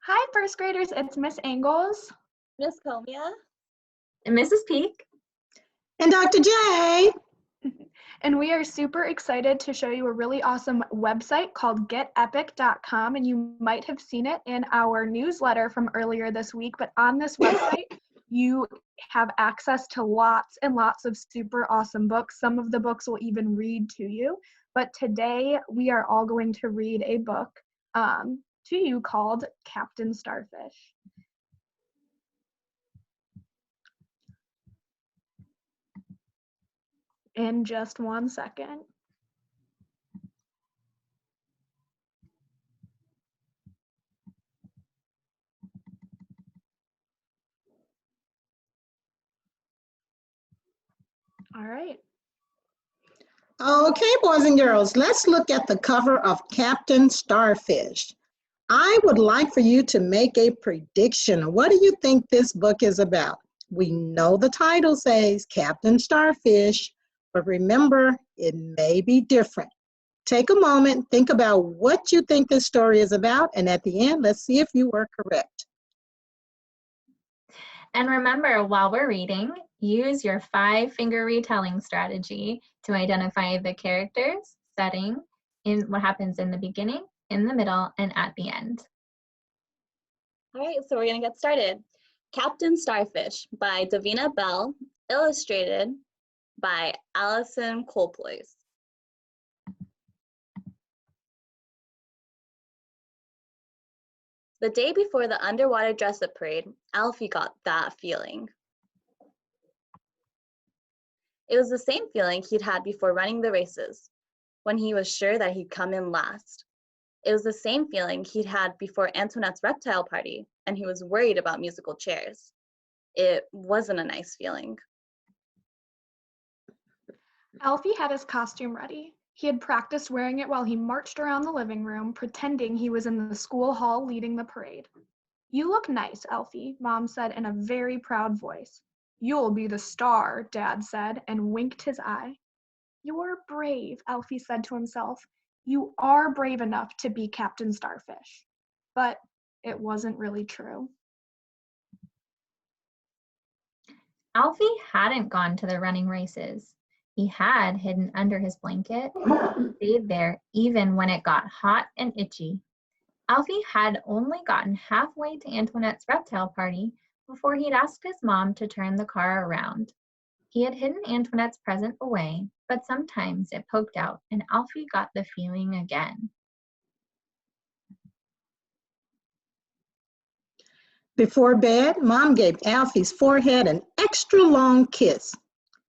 Hi, first graders. It's Miss Angles. Miss Comia. And Mrs. Peak. And Dr. J. And we are super excited to show you a really awesome website called getepic.com. And you might have seen it in our newsletter from earlier this week. But on this website, you have access to lots and lots of super awesome books. Some of the books will even read to you. But today, we are all going to read a book to you called Captain Starfish. In just 1 second. All right. Okay, boys and girls, let's look at the cover of Captain Starfish. I would like for you to make a prediction. What do you think this book is about? We know the title says Captain Starfish, but remember, it may be different. Take a moment, think about what you think this story is about, and at the end, let's see if you were correct. And remember, while we're reading, use your 5-finger retelling strategy to identify the characters, setting, in what happens in the beginning, in the middle, and at the end. All right, so we're gonna get started. Captain Starfish by Davina Bell, illustrated by Allison Colpoys. The day before the underwater dress-up parade, Alfie got that feeling. It was the same feeling he'd had before running the races, when he was sure that he'd come in last. It was the same feeling he'd had before Antoinette's reptile party, and he was worried about musical chairs. It wasn't a nice feeling. Alfie had his costume ready. He had practiced wearing it while he marched around the living room, pretending he was in the school hall leading the parade. "You look nice, Alfie," Mom said in a very proud voice. "You'll be the star," Dad said, and winked his eye. "You're brave," Alfie said to himself. "You are brave enough to be Captain Starfish." But it wasn't really true. Alfie hadn't gone to the running races. He had hidden under his blanket, stayed there even when it got hot and itchy. Alfie had only gotten halfway to Antoinette's reptile party before he'd asked his mom to turn the car around. He had hidden Antoinette's present away, but sometimes it poked out and Alfie got the feeling again. Before bed, Mom gave Alfie's forehead an extra long kiss.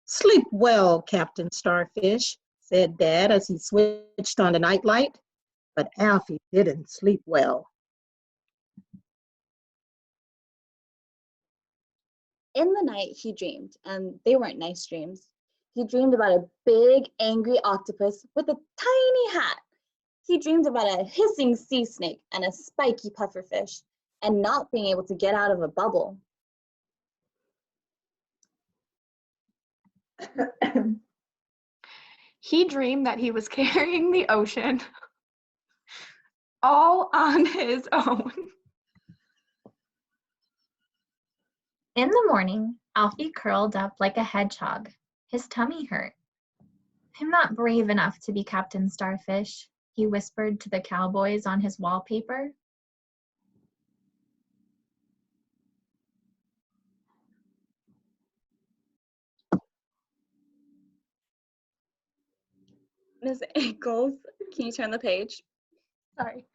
"Sleep well, Captain Starfish," said Dad as he switched on the nightlight. But Alfie didn't sleep well. In the night, he dreamed, and they weren't nice dreams. He dreamed about a big, angry octopus with a tiny hat. He dreamed about a hissing sea snake and a spiky pufferfish, and not being able to get out of a bubble. He dreamed that he was carrying the ocean all on his own. In the morning, Alfie curled up like a hedgehog. His tummy hurt. "I'm not brave enough to be Captain Starfish," he whispered to the cowboys on his wallpaper. Miss Ankles, can you turn the page? Sorry.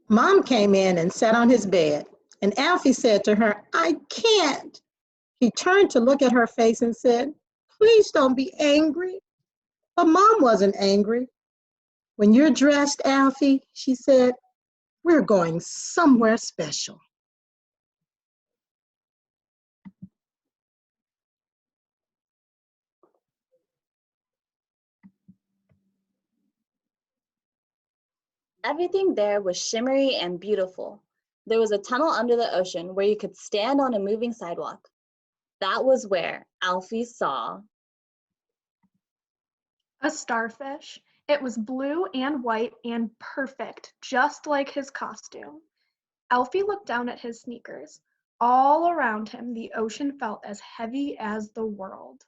Mom came in and sat on his bed, and Alfie said to her, "I can't." He turned to look at her face and said, "Please don't be angry." But Mom wasn't angry. "When you're dressed, Alfie," she said, "we're going somewhere special." Everything there was shimmery and beautiful. There was a tunnel under the ocean where you could stand on a moving sidewalk. That was where Alfie saw A starfish. It was blue and white and perfect, just like his costume. Alfie looked down at his sneakers. All around him, the ocean felt as heavy as the world.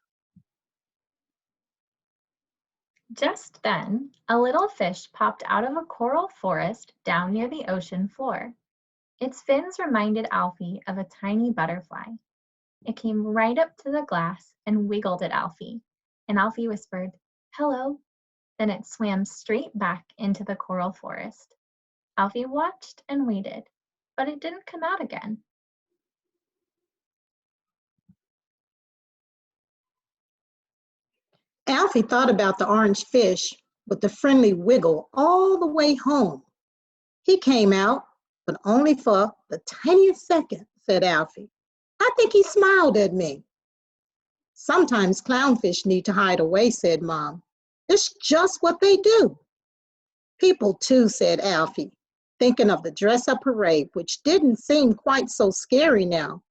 Just then, a little fish popped out of a coral forest down near the ocean floor. Its fins reminded Alfie of a tiny butterfly. It came right up to the glass and wiggled at Alfie, and Alfie whispered, "Hello." Then it swam straight back into the coral forest. Alfie watched and waited, but it didn't come out again. Alfie thought about the orange fish with the friendly wiggle all the way home. He came out, but only for the tiniest second, said Alfie. I think he smiled at me. Sometimes clownfish need to hide away, said Mom. It's just what they do. People too, said Alfie, thinking of the dress-up parade, which didn't seem quite so scary now.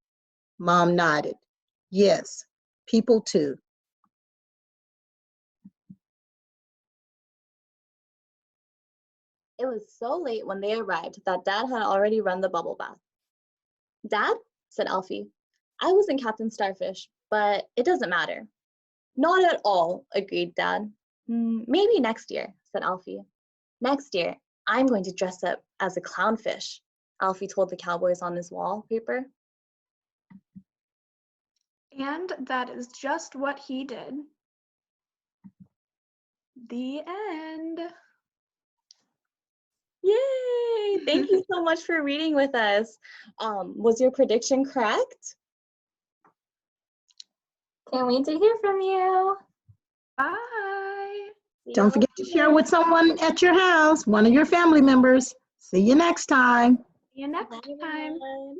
Mom nodded. Yes, people too. It was so late when they arrived that Dad had already run the bubble bath. Dad, said Alfie, I was in Captain Starfish, but it doesn't matter. Not at all, agreed Dad. Maybe next year, said Alfie. Next year, I'm going to dress up as a clownfish, Alfie told the cowboys on his wallpaper. And that is just what he did. The end. Yay! Thank you so much for reading with us. Was your prediction correct? Can't wait to hear from you. Bye. Don't forget to share with someone at your house, one of your family members. See you next time. See you next time. Bye.